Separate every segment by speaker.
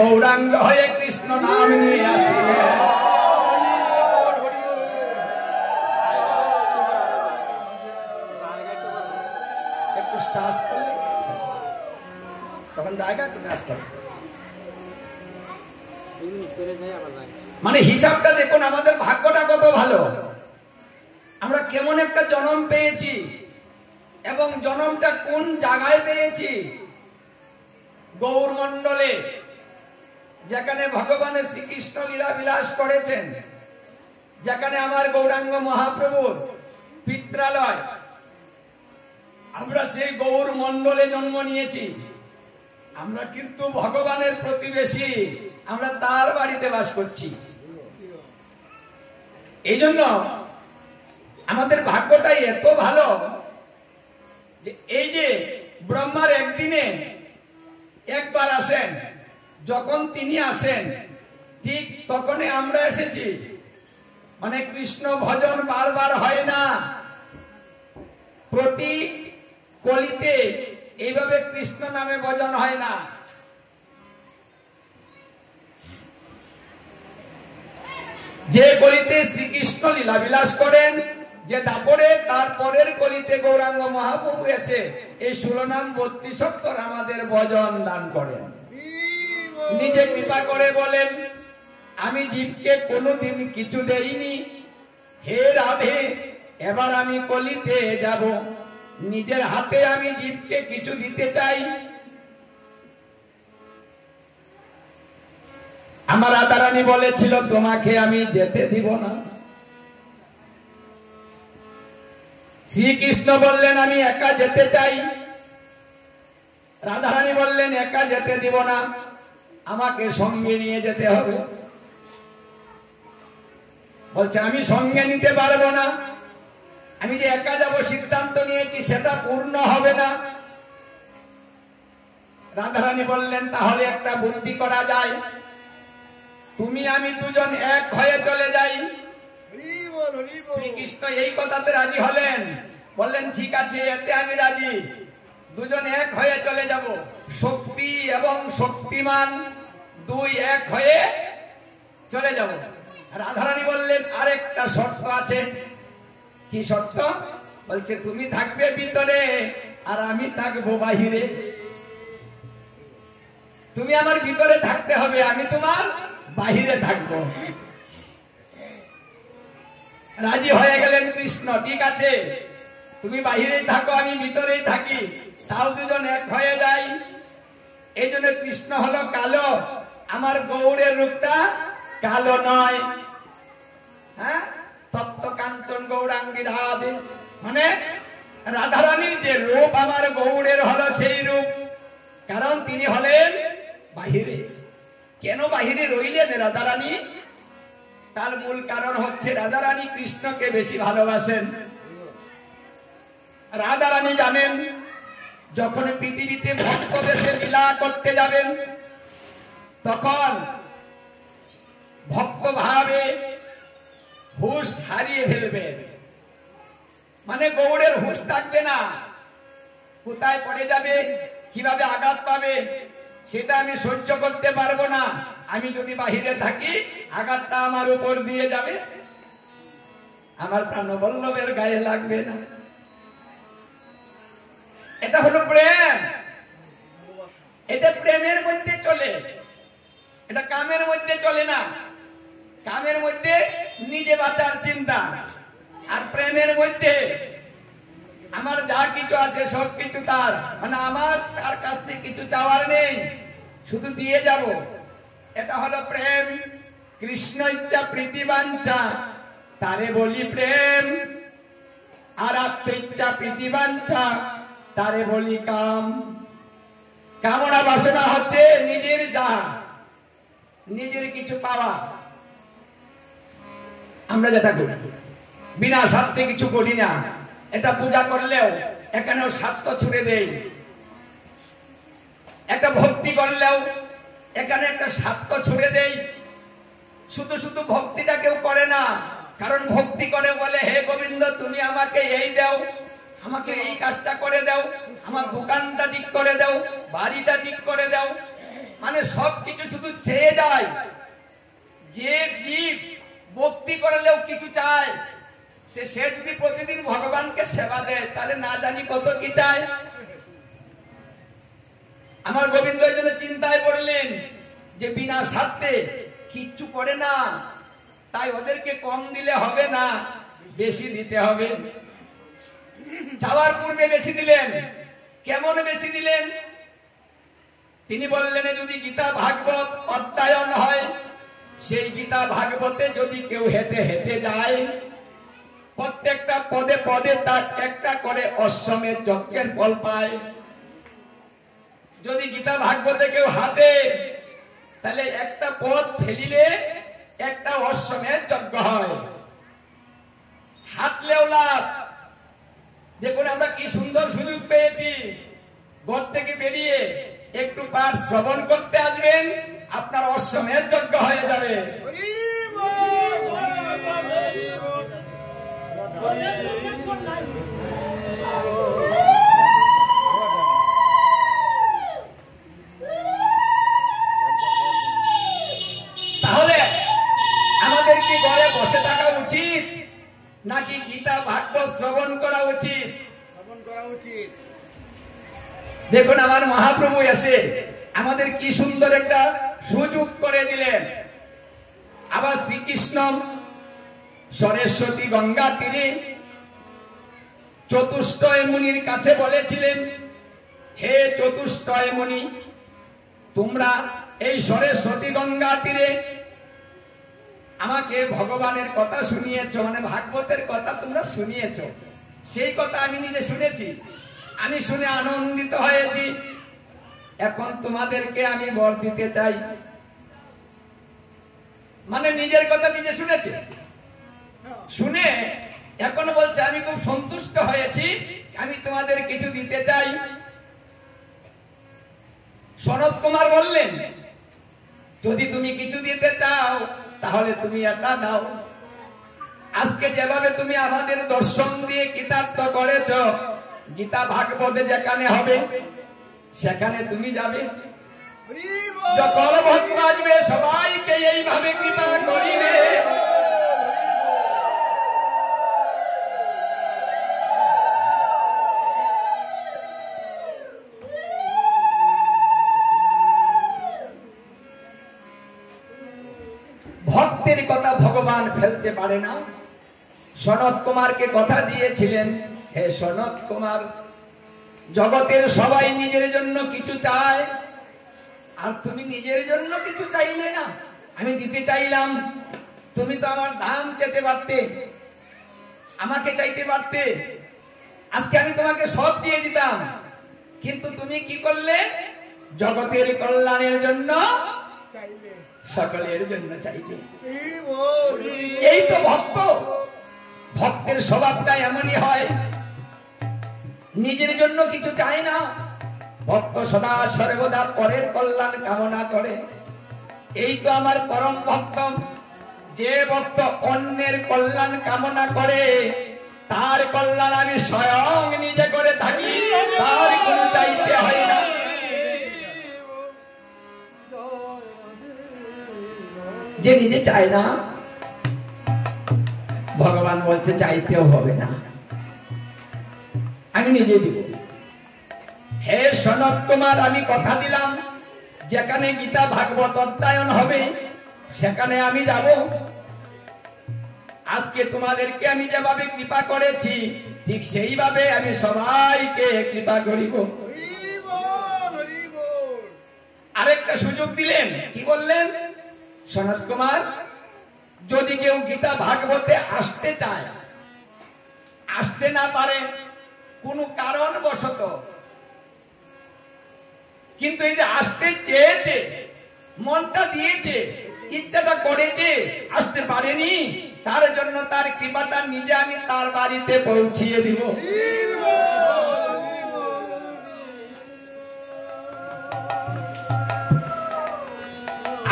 Speaker 1: গৌরাঙ্গ হয়ে কৃষ্ণ নাম নিয়ে আসিলেন। একটু স্টাস করলে তখন জায়গা একটু কাজ করে, মানে হিসাবটা দেখুন আমাদের ভাগ্যটা কত ভালো, আমরা কেমন একটা জন্ম পেয়েছি এবং জন্মটা কোন জায়গায় পেয়েছি। গৌরমণ্ডলে যেখানে ভগবানের শ্রীকৃষ্ণ লীলা বিলাস করেছেন, যেখানে আমার গৌরাঙ্গ মহাপ্রভুর পিত্রালয়, আমরা সেই গৌরমণ্ডলে জন্ম নিয়েছি। আমরা কিন্তু ভগবানের প্রতিবেশী, আমরা তার বাড়িতে বাস করছি। এই জন্য আমাদের ভাগ্যটাই এত ভালো যে এই যে ব্রহ্মার একদিনে একবার আসেন, যখন তিনি আসেন ঠিক তখনই আমরা এসেছি। মানে কৃষ্ণ ভজন বারবার হয় না, প্রতি কলিতে এইভাবে কৃষ্ণ নামে ভজন হয় না। যে কলিতে শ্রীকৃষ্ণ লীলা বিলাস করেন, যে দাপরে তারপরের কলিতে গৌরাঙ্গ মহাপ্রভু এসে এই 16 নাম 32 অক্ষর আমাদের ভজন দান করেন। নিজে কৃপা করে বলেন, আমি জীবকে কোনোদিন কিছু দেইনি, হে রাধে এবার আমি কলিতে যাব, নিজের হাতে আমি জীবকে কিছু দিতে চাই। আমার রাধারানী বলেছিল তোমাকে আমি যেতে দিব না। শ্রীকৃষ্ণ বললেন আমি একা যেতে চাই। রাধারানী বললেন একা যেতে দিব না, আমাকে সঙ্গে নিয়ে যেতে হবে। বলছে আমি সঙ্গে নিতে পারবো না, আমি যে একা যাব সিদ্ধান্ত নিয়েছি সেটা পূর্ণ হবে না। রাধারানী বললেন তাহলে একটা বুদ্ধি করা যায়, তুমি আমি দুজন এক হয়ে চলে যাই। শ্রীকৃষ্ণ এই কথাতে রাজি হলেন, বললেন ঠিক আছে এতে আমি রাজি, দুজন এক হয়ে চলে যাব। শক্তি এবং শক্তিমান দুই এক হয়ে চলে যাব। রাধারানী বললেন আরেকটা শর্ত আছে। কি শর্ত? বলছে তুমি থাকবে ভিতরে আর আমি থাকবো বাহিরে। তুমি আমার ভিতরে থাকতে হবে, আমি তোমার বাহিরে থাকবো। রাজি হয়ে গেলেন কৃষ্ণ, ঠিক আছে তুমি বাহিরেই থাকো আমি ভিতরেই থাকি, তাও দুজন এক হয়ে যাই। এই জন্য কৃষ্ণ হলো কালো, আমার গৌরের রূপটা কালো নয়। হ্যাঁ, তপ্ত কাঞ্চন গৌরাঙ্গী রাধে, মানে রাধারানীর যে রূপ আমার গৌরের হলো সেই রূপ, কারণ তিনি হলেন বাহিরে। কেন বাহিরে রইলেন রাধারানী? তার মূল কারণ হচ্ছে রাধারানী কৃষ্ণকে বেশি ভালোবাসেন। রাধারানী জানেন যখন পৃথিবীতে ভক্ত বেশে লীলা করতে যাবেন তখন ভক্ত ভাবে হুঁশ হারিয়ে ফেলবেন, মানে গৌড়ের হুঁশ থাকবে না। কোথায় পড়ে যাবে, কিভাবে আঘাত পাবে সেটা আমি সহ্য করতে পারবো না। আমি যদি বাহিরে থাকি আঘাতটা আমার উপর দিয়ে যাবে, আমার প্রাণবল্লভের গায়ে লাগবে না। এটা হলো প্রেম, এটা প্রেমের মধ্যে চলে, এটা কামের মধ্যে চলে না। কামের মধ্যে নিজে বাঁচার চিন্তা, আর প্রেমের মধ্যে আমার যা কিছু আছে সবকিছু তার, মানে আমার তার কাছ থেকে কিছু চাওয়ার নেই, শুধু দিয়ে যাব। এটা হলো প্রেম। কৃষ্ণ ইচ্ছা প্রীতিবাঞ্ছা তারে বলি প্রেম, আর আত্ম ইচ্ছা প্রীতিবাঞ্ছা তারে বলি কাম। কামনা বাসনা হচ্ছে নিজের যা, নিজের কিছু পাওয়া। আমরা যেটা করি বিনা স্বার্থে কিছু করি না। এটা পূজা করলেও এখানেও স্বার্থ ছুড়ে দেয়, একটা ভক্তি করলেও এখানে একটা স্বার্থ ছুড়ে দেয়। শুধু শুধু ভক্তিটা কেউ করে না, কারণ ভক্তি করে বলে হে গোবিন্দ তুমি আমাকে এই দাও, আমাকে এই কাজটা করে দাও, আমার দোকানটা ঠিক করে দাও, বাড়িটা ঠিক করে দাও। মানে সবকিছু শুধু চেয়ে যায়। যে জীব ভক্তি করলেও কিছু চায়, সে যদি প্রতিদিন ভগবানকে সেবা দেয় তাহলে না জানি কত কি চায়। আমার গোবিন্দ এই জন্য চিন্তায় পড়লেন যে বিনা স্বার্থে কিচ্ছু করে না, তাই ওদেরকে কম দিলে হবে না, বেশি দিতে হবে। যাওয়ার পূর্বে বেশি দিলেন। কেমন বেশি দিলেন? তিনি বললেন যদি গীতা ভাগবত অধ্যয়ন হয়, সেই গীতা ভাগবতে যদি কেউ হেঁটে হেঁটে যায়, প্রত্যেকটা পদে পদে তার একটা করে অশ্বমেধ যজ্ঞের ফল পায়। যদি গীতা ভাগবতে কেউ হাঁটে, তাহলে একটা পদ ফেলিলে একটা অশ্বমেধ যজ্ঞ হয়। হাঁটলেও লাভ। দেখুন আমরা কি সুন্দর সুযোগ পেয়েছি। ঘর থেকে বেরিয়ে একটু পাঠ শ্রবণ করতে আসবেন, আপনার অশ্বমেধ যজ্ঞ হয়ে যাবে। তাহলে আমাদের কি ঘরে বসে থাকা উচিত, নাকি গীতা ভাগবত শ্রবণ করা উচিত? শ্রবণ করা উচিত। দেখুন আমার মহাপ্রভু এসে আমাদের কি সুন্দর একটা সুযোগ করে দিলেন। আবার শ্রীকৃষ্ণ সরস্বতী গঙ্গা তীরে চতুষ্টয় মুনির কাছে বলেছিলেন, হে চতুষ্টয় মুনি, তোমরা এই সরস্বতী গঙ্গা তীরে আমাকে ভগবানের কথা শুনিয়েছ, মানে ভাগবতের কথা তোমরা শুনিয়েছ। সেই কথা আমি নিজে শুনেছি, আমি শুনে আনন্দিত হয়েছি। এখন তোমাদেরকে আমি বর দিতে চাই। মানে নিজের কথা নিজে শুনেছে, শুনে এখন বলছে আমি খুব সন্তুষ্ট হয়েছি, আমি তোমাদের কিছু দিতে চাই। সনত কুমার বললেন, যদি তুমি কিছু দিতে চাও তাহলে তুমি এটা দাও। আজকে যেভাবে তুমি আমাদের দর্শন দিয়ে কৃতার্থ করেছ, গীতা ভাগবতে যেখানে হবে সেখানে তুমি যাবে। যখন ভক্ত আসবে সবাইকে এইভাবে কৃপা করিবে। ভক্তের কথা ভগবান ফেলতে পারে না। সনত কুমারকে কথা দিয়েছিলেন, হে সনত কুমার, জগতের সবাই নিজের জন্য কিছু চায়, আর তুমি নিজের জন্য কিছু চাইলে না। আমি দিতে চাইলাম, তুমি তো আমার দাম চেতে পারতে, আমাকে চাইতে পারতে, আজকে আমি তোমাকে সব দিয়ে দিতাম। কিন্তু তুমি কি করলে? জগতের কল্যাণের জন্য সকলের জন্য চাইলে। এই তো ভক্ত। ভক্তের স্বভাবটা এমনই হয়, নিজের জন্য কিছু চায় না। ভক্ত সদা সর্বদা পরের কল্যাণ কামনা করে। এই তো আমার পরম ভক্ত। যে ভক্ত অন্যের কল্যাণ কামনা করে, তার কল্যাণ আমি স্বয়ং নিজে করে থাকি, তার কোনো চাইতে হয় না। যে নিজে চায় না, ভগবান বলছে চাইতেও হবে না, আমি নিজে দিব। হে সনত কুমার, আমি কথা দিলাম, যেখানে গীতা ভাগবত অধ্যয়ন হবে সেখানে আমি যাব। আজকে তোমাদেরকে আমি যেভাবে কৃপা করেছি, ঠিক সেইভাবে আমি সবাইকে কৃপা করিব। আরেকটা সুযোগ দিলেন, কি বললেন? সনত কুমার, যদি কেউ গীতা ভাগবতে আসতে চায়, আসতে না পারে কোনো কারণবশত, কিন্তু এই যে আসতে চেয়েছে, মনটা দিয়েছে, ইচ্ছাটা করেছে, আসতে পারেনি, তার জন্য তার কৃপাটা নিজে আমি তার বাড়িতে পৌঁছিয়ে দিব।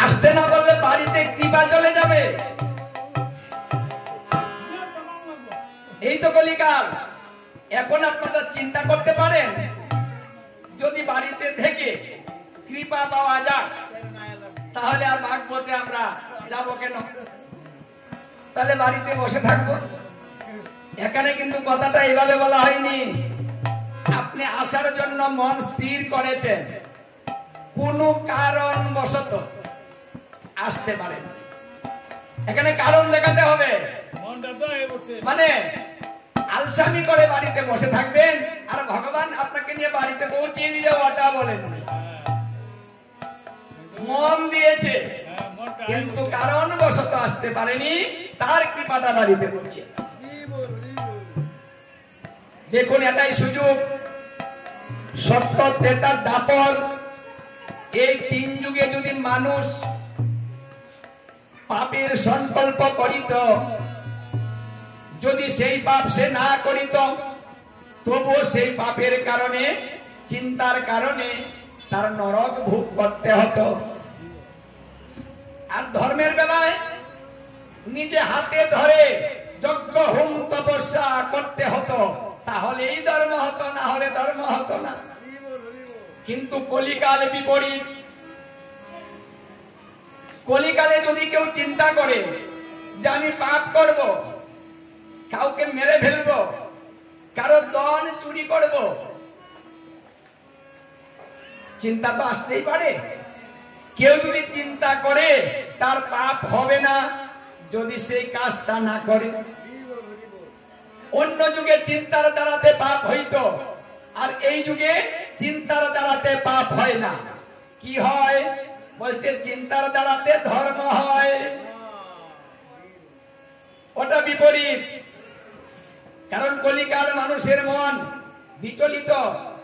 Speaker 1: আসতে না বললে বাড়িতে কৃপা চলে যাবে। এই তো কলিকাল। এখন আপনারা চিন্তা করতে পারেন, যদি বাড়িতে থেকে কৃপা পাওয়া যায়, তাহলে আর ভাগবতে আমরা যাব কেন? তাহলে বাড়িতে বসে থাকবো। এখানে কিন্তু কথাটা এইভাবে বলা হয়নি। আপনি আসার জন্য মন স্থির করেছেন, কোন কারণ বশত আসতে পারেন, এখানে কারণ দেখাতে হবে। মানে আলসামি করে বাড়িতে বসে থাকবেন আর ভগবান আপনাকে নিয়ে বাড়িতে পৌঁছিয়ে দিলে ওটা বলেন। মন দিয়েছে কিন্তু কারণ বশত আসতে পারেনি, তার কৃপাটা বাড়িতে পৌঁছে। দেখুন এটাই সুযোগ। সত্য, ত্রেতা, দ্বাপর এই 3 যুগে যদি মানুষ পাপের সংকল্প করিত, যদি সেই পাপ সে না করিত, তবুও সেই পাপের কারণে, চিন্তার কারণে তার নরক ভোগ করতে হতো। আর ধর্মের বেলায় নিজে হাতে ধরে যজ্ঞ, হোম, তপস্যা করতে হতো, তাহলেই ধর্ম হতো, না হলে ধর্ম হতো না। কিন্তু কলিকাল বিপরীত। কলিকালে যদি কেউ চিন্তা করে যে আমি পাপ করব, কাউকে মেরে ফেলবো, কারো ধন চুরি করব, চিন্তা তো আসতেই পারে। কেউ যদি চিন্তা করে তার পাপ হবে না যদি সেই কাজটা না করে। অন্য যুগে চিন্তার দ্বারাতে পাপ হইতো, আর এই যুগে চিন্তার দ্বারাতে পাপ হয় না। কি হয়? বলছে চিন্তার দ্বারাতে ধর্ম হয়। ওটা বিপরীত। কারণ কলিকাল মানুষের মন বিচলিত,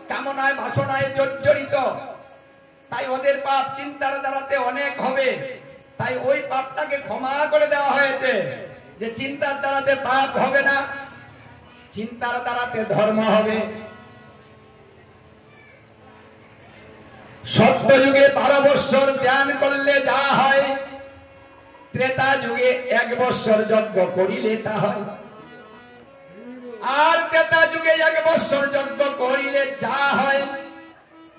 Speaker 1: কামনায় বাসনায় জর্জরিত, তাই ওদের পাপ চিন্তার দ্বারাতে অনেক হবে। তাই ওই পাপটাকে ক্ষমা করে দেওয়া হয়েছে যে চিন্তার দ্বারাতে পাপ হবে না, চিন্তার দ্বারাতে ধর্ম হবে। সত্য যুগে 12 বৎসর ধ্যান করলে যা হয়, ত্রেতা যুগে 1 বৎসর যজ্ঞ করিলে তা হয়। আর ত্রেতা যুগে 1 বৎসর যজ্ঞ করিলে যা হয়,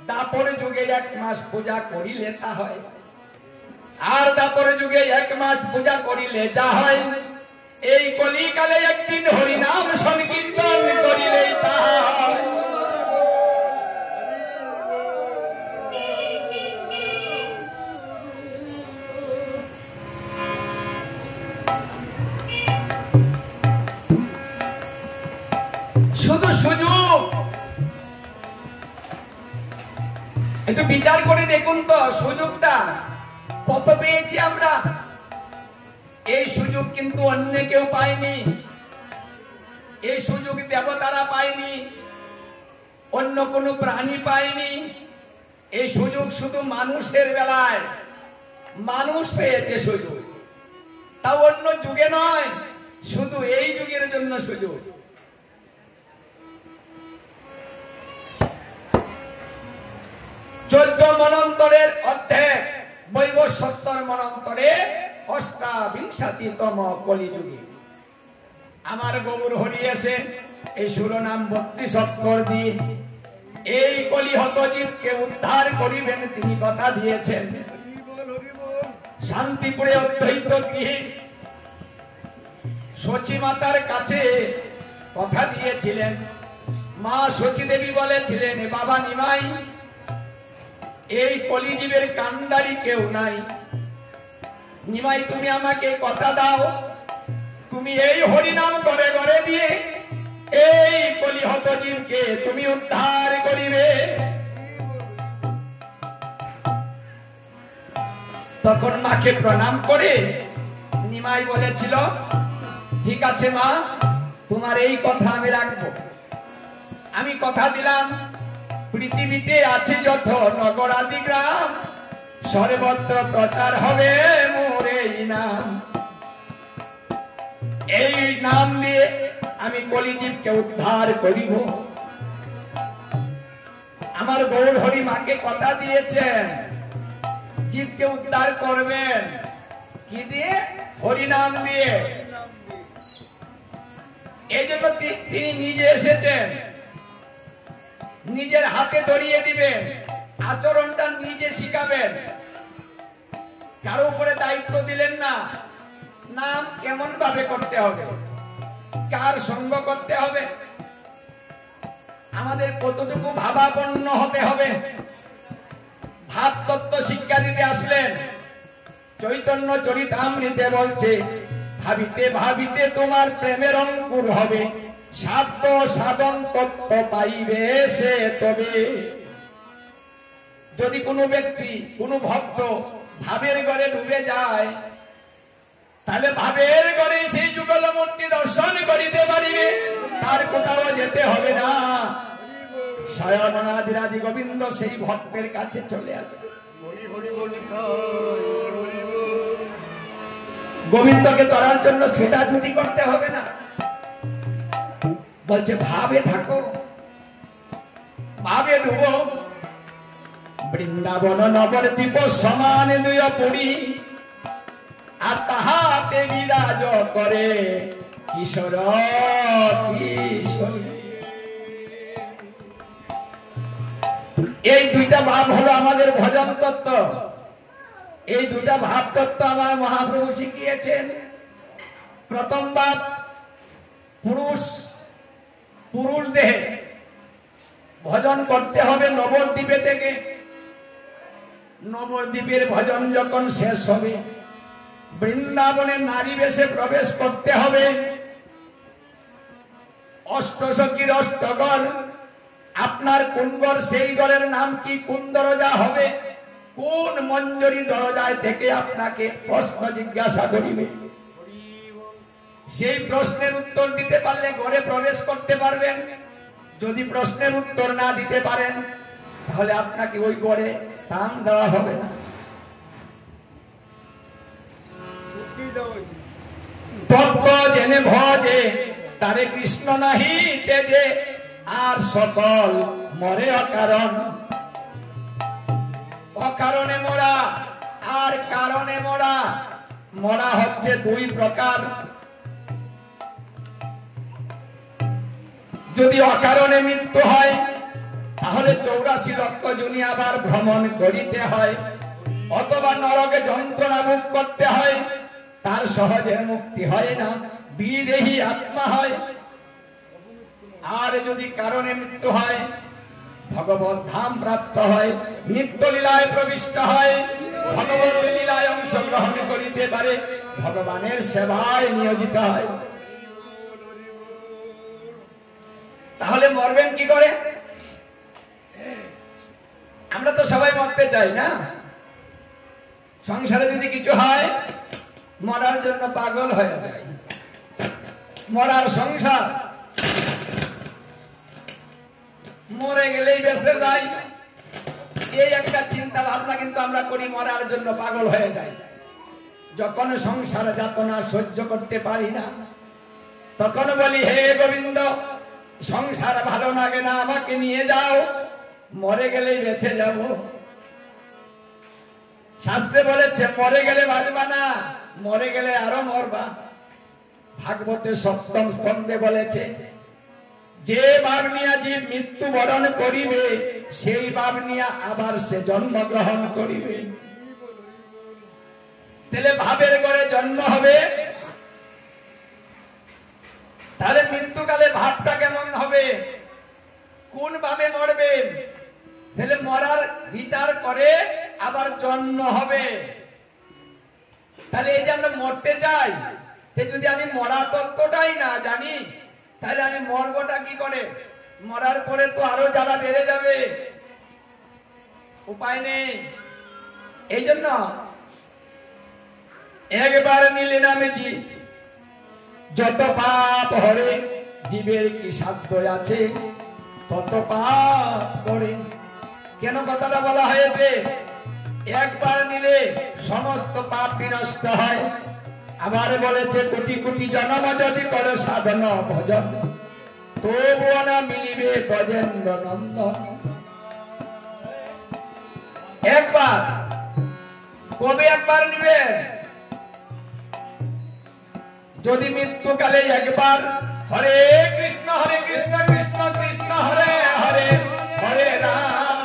Speaker 1: দাপর যুগে 1 মাস পূজা করিলে তা হয়। আর দাপর যুগে 1 মাস পূজা করিলে যা হয়, এই কলিকালে একদিন হরিনাম সংকীর্তন করিলেই তা হয়। শুধু সুযোগ। একটু বিচার করে দেখুন তো সুযোগটা কত পেয়েছি আমরা। এই সুযোগ কিন্তু অন্য কেউ পায়নি, এই সুযোগ দেবতারা পায়নি, অন্য কোনো প্রাণী পায়নি। এই সুযোগ শুধু মানুষের বেলায় মানুষ পেয়েছে সুযোগ, তা অন্য যুগে নয়, শুধু এই যুগের জন্য সুযোগ। 14 মনন্তরের অর্ধেক, বৈবশ 70 মনন্তরে অষ্টাবিংশতিতম কলিযুগে আমার গৌর হরি এসে এই শিরোনাম 32 অক্ষর দিয়ে এই কলিহত জীবকে উদ্ধার করিবেন তিনি কথা দিয়েছেন। শান্তিপুরে অদ্বৈত গৃহে সচী মাতার কাছে কথা দিয়েছিলেন। মা সচী দেবী বলেছিলেন, বাবা নিমাই, এই কলিজীবের কান্ডারি কেউ নাই। নিমাই তুমি আমাকে কথা দাও, তুমি এই হরিনাম ঘরে ঘরে দিয়ে এই কলিহত জীবকে তুমি উদ্ধার করিবে। তখন মাকে প্রণাম করে নিমাই বলেছিল, ঠিক আছে মা, তোমার এই কথা আমি রাখবো। আমি কথা দিলাম, পৃথিবীতে আছে যত নগরাদি গ্রাম, সর্বত্র প্রচার হবে মোর এই নাম। এই নাম দিয়ে আমি কলিজীবকে উদ্ধার করিব। আমার গৌর হরি মাকে কথা দিয়েছেন জীবকে উদ্ধার করবেন। কি দিয়ে? হরিনাম দিয়ে। এই জন্য তিনি নিজে এসেছেন, নিজের হাতে ধরিয়ে দিবেন। আচরণটা নিজে শিখাবেন, কারো উপরে দায়িত্ব দিলেন না। নাম কেমন ভাবে করতে হবে, কার সঙ্গ করতে হবে, আমাদের কতটুকু ভাবাপন্ন হতে হবে। ভাব তত্ত্ব শিক্ষা দিতে আসলেন। চৈতন্য চরিতামৃতে বলছে, ভাবিতে ভাবিতে তোমার প্রেমের অঙ্কুর হবে, সাধ্য সাধন তত্ত্ব পাইবে সে তবে। যদি কোনো ব্যক্তি, কোনো ভক্ত ভাবের ঘরে ডুবে যায়, তাহলে ভাবের ঘরে সেই যুগল মূর্তি দর্শন করিতে পারিবে, তার কোথাও যেতে হবে না। স্বয়ংনাদিরাদি গোবিন্দ সেই ভক্তের কাছে চলে আসে। গোবিন্দকে ধরার জন্য ছোটাছুটি করতে হবে না। বলছে ভাবে থাকো, ভাবে ডুবো। বৃন্দাবন নবদ্বীপ সমান দুই পুরী, আর তাহাতে বিরাজ করে কিশোর কিশোরী। এই দুইটা ভাব হলো আমাদের ভজন তত্ত্ব। এই দুইটা ভাব তত্ত্ব আমার মহাপ্রভু শিখিয়েছেন। প্রথম ভাব পুরুষ, পুরুষ দেহে ভজন করতে হবে নবদ্বীপে থেকে। নবদ্বীপের ভজন যখন শেষ হবে, বৃন্দাবনে নারী বেশে প্রবেশ করতে হবে। অষ্টসখীর অষ্টগর, আপনার কোন ঘর, সেই ঘরের নাম কি, কোন দরজা হবে, কোন মঞ্জরি দরজায় থেকে আপনাকে প্রশ্ন জিজ্ঞাসা করিবে। সেই প্রশ্নের উত্তর দিতে পারলে ঘরে প্রবেশ করতে পারবেন। যদি প্রশ্নের উত্তর না দিতে পারেন, তাহলে আপনাকে ওই ঘরে স্থান দেওয়া হবে না। তত্ত্ব জেনে ভজে তারে কৃষ্ণ নাহি তেজে, আর সকল মরে অকারণ। অকারণে মরা আর কারণে মরা। মরা হচ্ছে দুই প্রকার। যদি অকারণে মৃত্যু হয়, তাহলে 84 লক্ষ জুনি আবার ভ্রমণ করিতে হয়, অথবা নরকে যন্ত্রণা ভোগ করতে হয়। তার সহজে মুক্তি হয় না, বিদেহী আত্মা হয়। আর যদি কারণে মৃত্যু হয়, ভগবত ধাম প্রাপ্ত হয়, নিত্য লীলায় প্রবিষ্ট হয়, ভগবত লীলায় অংশগ্রহণ করিতে পারে, ভগবানের সেবায় নিয়োজিত হয়। তাহলে মরবেন কি করে? আমরা তো সবাই মরতে চাই না। সংসারে যদি কিছু হয়, মরার জন্য পাগল হয়ে যায়। মরার সংসার, মরে গেলেই বেঁচে যাই, এই একটা চিন্তা ভাবনা কিন্তু আমরা করি, মরার জন্য পাগল হয়ে যাই। যখন সংসার যাতনা সহ্য করতে পারি না, তখন বলি, হে গোবিন্দ, সংসার ভালো লাগে না, আমাকে নিয়ে যাও, মরে গেলেই বেঁচে যাব। শাস্ত্রে বলেছে মরে গেলে বাঁচবা না, মরে গেলে আরো মরবা। ভাগবতের 7ম স্কন্ধে বলেছে, যে ভাব নিয়া জীব মৃত্যু বরণ করিবে, সেই ভাব নিয়া আবার সে জন্মগ্রহণ করিবে। তাহলে ভাবের ঘরে জন্ম হবে, তাহলে মৃত্যুকালে ভাবটা কেমন হবে, কোন ভাবে মরবেন। তাহলে মরার বিচার করে আবার জন্ম হবে। তাহলে এই যে আমরা মরতে চাই, যদি আমি মরা তত্ত্বটাই না জানি, তাহলে আমি মরবটা কি করে? মরার পরে তো আরো জ্বালা বেড়ে যাবে, উপায় নেই। এই জন্য একবার নিলে নামে জি, যত পাপ হরে জীবের কি সাধ্য আছে, তত পাপ করে। কেন কথাটা বলা হয়েছে? একবার নিলে সমস্ত পাপ বিনষ্ট হয়। আবার বলেছে, কোটি কোটি জন্ম যদি করো সাধন ভজন, তবুও না মিলিবে ব্রজেন্দ্র নন্দন। একবার, কবে একবার নিবেন? যদি মৃত্যুকালে একবার হরে কৃষ্ণ কৃষ্ণ কৃষ্ণ হরে হরে, হরে রাম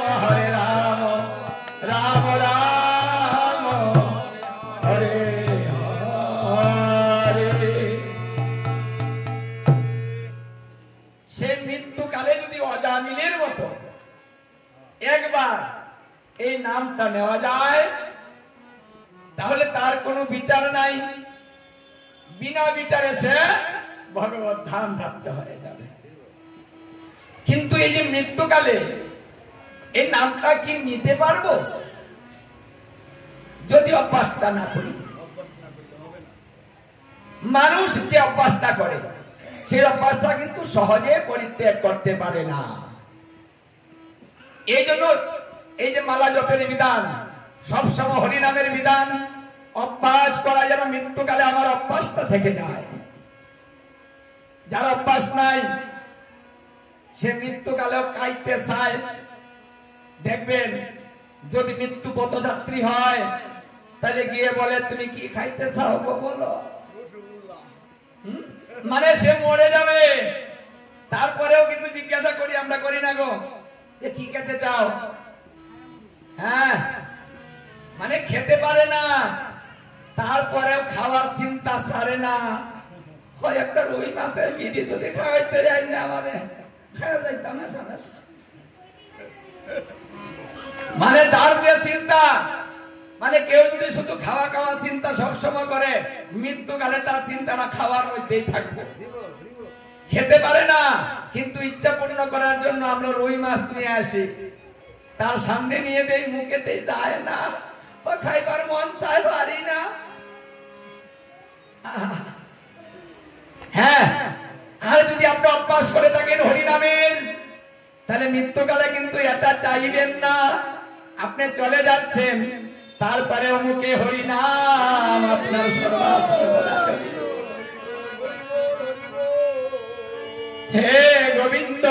Speaker 1: তাহলে তার কোনো বিচার নাই, বিনা বিচারে সে ভগবত ধাম প্রাপ্ত হয়ে যাবে। কিন্তু এই যে মৃত্যুকালে এই নামটা কি নিতে পারবো যদি অভ্যাসটা না করি? মানুষ যে অভ্যাসটা করে সেই অভ্যাসটা কিন্তু সহজে পরিত্যাগ করতে পারে না। এই জন্য এই যে মালা জপের বিধান, সবসময় হরিনামের বিধান, অভ্যাস করা যেন মৃত্যুকালে আমার অভ্যাসটা থেকে যায়। যার অভ্যাস নাই সে মৃত্যুকালেও খাইতে চায়। দেখবেন যদি মৃত্যু পথযাত্রী হয় তাহলে গিয়ে বলে তুমি কি খাইতে চাও গো বলো, মানে সে মরে যাবে। তারপরেও কিন্তু জিজ্ঞাসা করি, আমরা করি না গো, যে কি খেতে চাও? হ্যাঁ, মানে খেতে পারে না, তারপরেও খাওয়ার চিন্তা ছাড়ে না। একটা রুই মাছের বিড়ি যদি খাওয়াইতে যাই না আমারে খাওয়া যাইতাম না সমস্যা। মানে তার যে চিন্তা, মানে কেউ যদি শুধু খাওয়া খাওয়া চিন্তা সবসময় করে, মৃত্যুকালে তার চিন্তাটা খাওয়ার মধ্যেই থাকবে। খেতে পারে না, কিন্তু ইচ্ছা পূর্ণ করার জন্য আমরা রুই মাছ নিয়ে আসি, তার সামনে নিয়ে দেই, মুখেতে যায় না, খাইবার মন চায় পারি না। হ্যাঁ, আর যদি আপনি অভ্যাস করে থাকেন হরিনামের, তাহলে মৃত্যুকালে কিন্তু এটা চাইবেন না। আপনি চলে যাচ্ছেন, তারপরে মুখে হরিনাম আপনার সর্বদা। হে গোবিন্দ,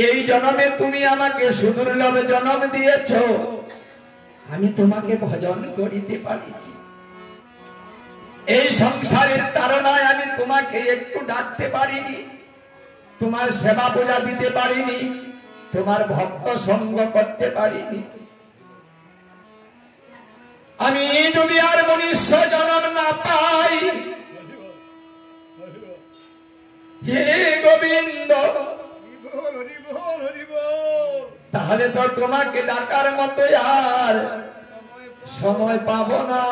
Speaker 1: এই জন্মে তুমি আমাকে সুদুর্লভ জন্ম দিয়েছ, আমি তোমাকে ভজন করিতে পারি। এই সংসারের তাড়নায় আমি তোমাকে একটু ডাকতে পারিনি, তোমার সেবা পূজা দিতে পারিনি, তোমার ভক্ত সঙ্গ করতে পারিনি। আমি যদি আর মনুষ্য জন্ম না পাই, হে গোবিন্দ, তাহলে তো তোমাকে ডাকার মতো আর সময় পাবো না।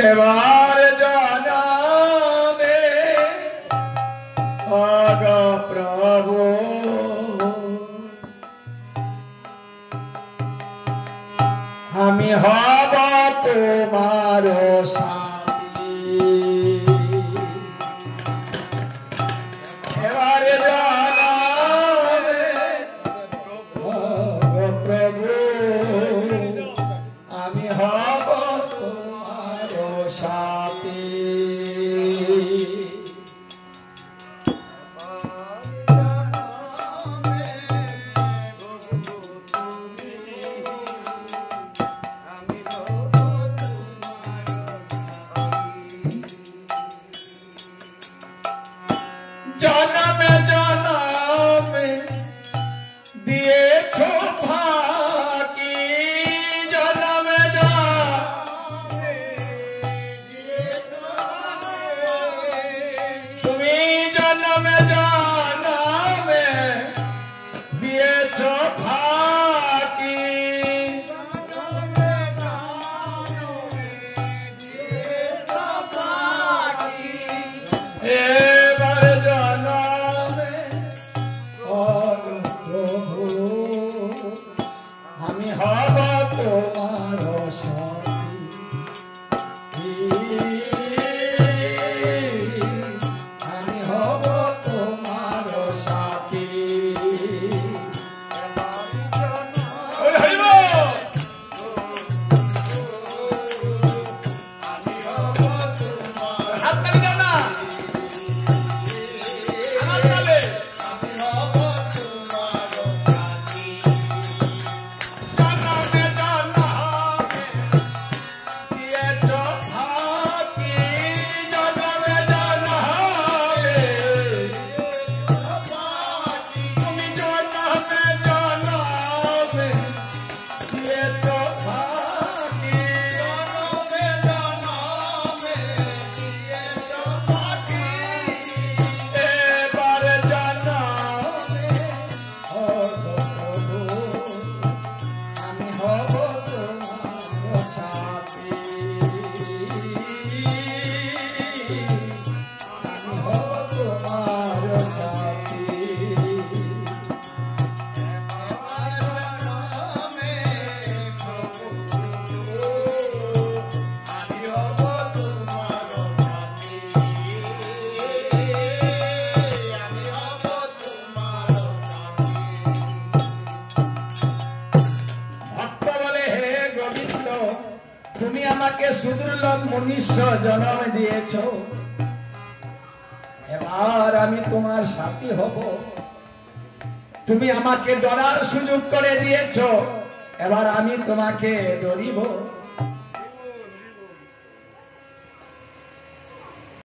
Speaker 1: এবার জানাবে আগ প্রভু, আমি হব তোমার সাথী। এবার জানাবে আগ প্রভু, আমি হব তোমার সাথী। মনুষ্য জন্ম দিয়েছ, এবার আমি তোমার সাথী হব। তুমি আমাকে ধরার সুযোগ করে দিয়েছ, এবার আমি তোমাকে ধরিব।